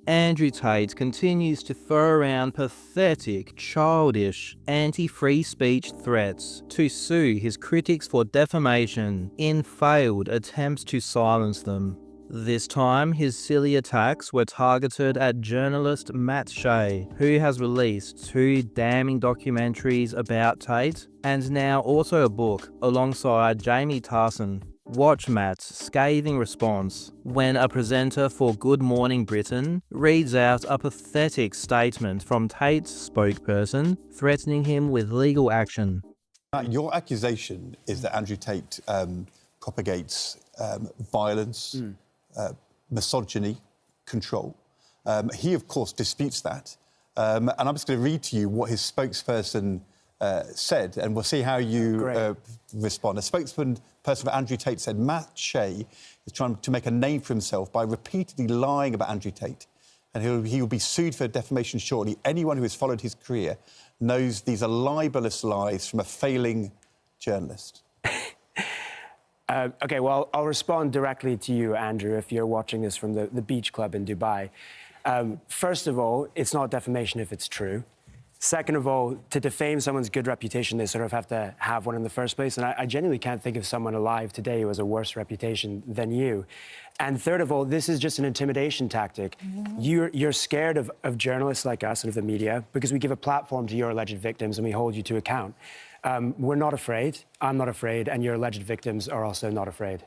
Andrew Tate continues to throw around pathetic, childish, anti-free speech threats to sue his critics for defamation in failed attempts to silence them. This time, his silly attacks were targeted at journalist Matt Shea, who has released 2 damning documentaries about Tate, and now also a book alongside Jamie Tarson. Watch Matt's scathing response when a presenter for Good Morning Britain reads out a pathetic statement from Tate's spokesperson threatening him with legal action. Your accusation is that Andrew Tate propagates violence, misogyny, control. He, of course, disputes that. And I'm just going to read to you what his spokesperson said, and we'll see how you respond. A spokesperson for Andrew Tate said, Matt Shea is trying to make a name for himself by repeatedly lying about Andrew Tate, and he will be sued for defamation shortly. Anyone who has followed his career knows these are libelous lies from a failing journalist. OK, well, I'll respond directly to you, Andrew, if you're watching this from the beach club in Dubai. First of all, it's not defamation if it's true. Second of all, to defame someone's good reputation, they sort of have to have one in the first place. And I genuinely can't think of someone alive today who has a worse reputation than you. And third of all, this is just an intimidation tactic. You're scared of journalists like us and of the media because we give a platform to your alleged victims and we hold you to account. We're not afraid. I'm not afraid. And your alleged victims are also not afraid.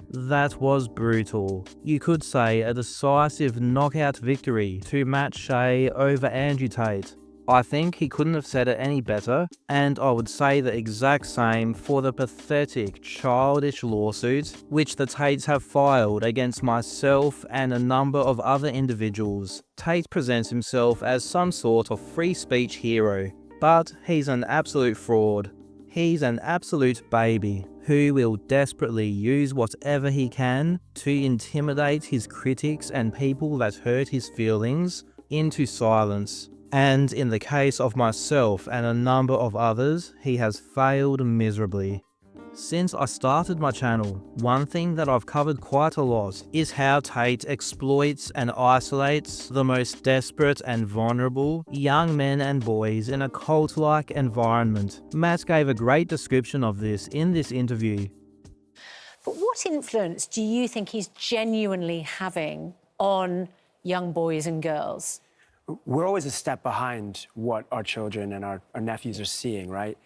That was brutal. You could say a decisive knockout victory to Matt Shea over Andrew Tate. I think he couldn't have said it any better, and I would say the exact same for the pathetic, childish lawsuits which the Tates have filed against myself and a number of other individuals. Tate presents himself as some sort of free speech hero, but he's an absolute fraud. He's an absolute baby who will desperately use whatever he can to intimidate his critics and people that hurt his feelings into silence. And in the case of myself and a number of others, he has failed miserably. Since I started my channel, one thing that I've covered quite a lot is how Tate exploits and isolates the most desperate and vulnerable young men and boys in a cult-like environment. Matt gave a great description of this in this interview. But what influence do you think he's genuinely having on young boys and girls? We're always a step behind what our children and our nephews are seeing, right?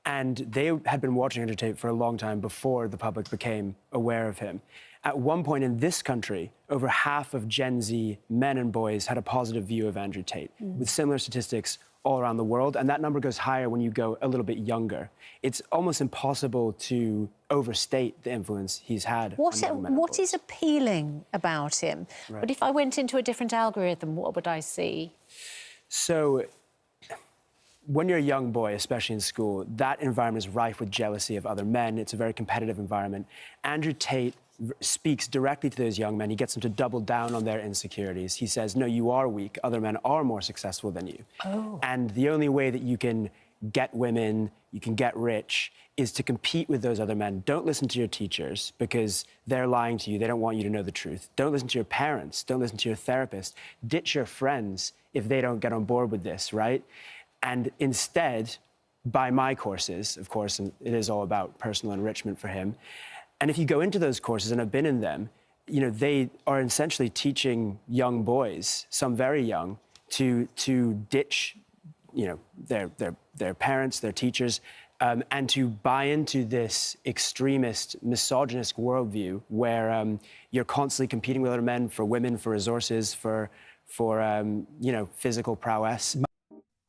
And they had been watching Andrew Tate for a long time before the public became aware of him. At one point in this country, over half of Gen Z men and boys had a positive view of Andrew Tate, with similar statistics all around the world, and that number goes higher when you go a little bit younger. It's almost impossible to overstate the influence he's had. What is appealing about him? Right. But if I went into a different algorithm, what would I see? So, when you're a young boy, especially in school, that environment is rife with jealousy of other men. It's a very competitive environment. Andrew Tate speaks directly to those young men. He gets them to double down on their insecurities. He says, no, you are weak. Other men are more successful than you. Oh. And the only way that you can get women, you can get rich, is to compete with those other men. Don't listen to your teachers because they're lying to you. They don't want you to know the truth. Don't listen to your parents. Don't listen to your therapist. Ditch your friends if they don't get on board with this, right? And instead, buy my courses, of course, and it is all about personal enrichment for him. And if you go into those courses, and I've been in them, you know, they are essentially teaching young boys, some very young, to ditch, you know, their parents, their teachers, and to buy into this extremist, misogynist worldview where you're constantly competing with other men for women, for resources, for you know, physical prowess.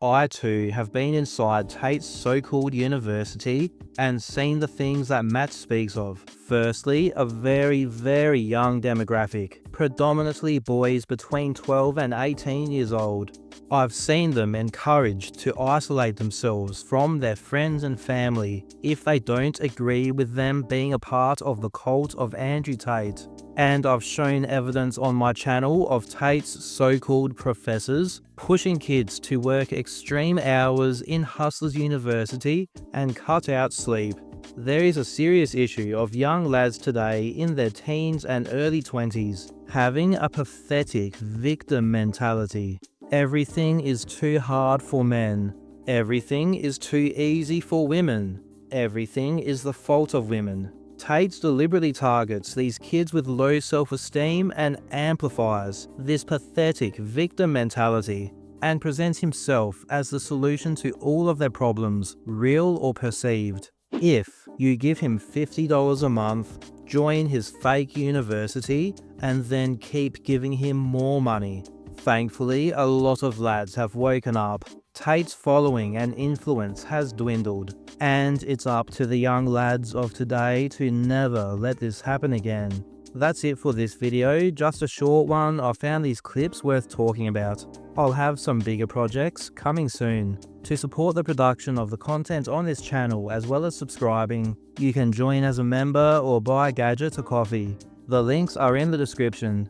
I too have been inside Tate's so-called university and seen the things that Matt speaks of. Firstly, a very, very young demographic, predominantly boys between 12 and 18 years old. I've seen them encouraged to isolate themselves from their friends and family if they don't agree with them being a part of the cult of Andrew Tate. And I've shown evidence on my channel of Tate's so-called professors pushing kids to work extreme hours in Hustlers University and cut out sleep. There is a serious issue of young lads today in their teens and early 20s having a pathetic victim mentality. Everything is too hard for men. Everything is too easy for women. Everything is the fault of women. Tate deliberately targets these kids with low self-esteem and amplifies this pathetic victim mentality and presents himself as the solution to all of their problems, real or perceived. If you give him $50 a month, join his fake university, and then keep giving him more money. Thankfully, a lot of lads have woken up. Tate's following and influence has dwindled, and it's up to the young lads of today to never let this happen again. That's it for this video, just a short one. I found these clips worth talking about. I'll have some bigger projects coming soon. To support the production of the content on this channel as well as subscribing, you can join as a member or buy Gadget a coffee. The links are in the description.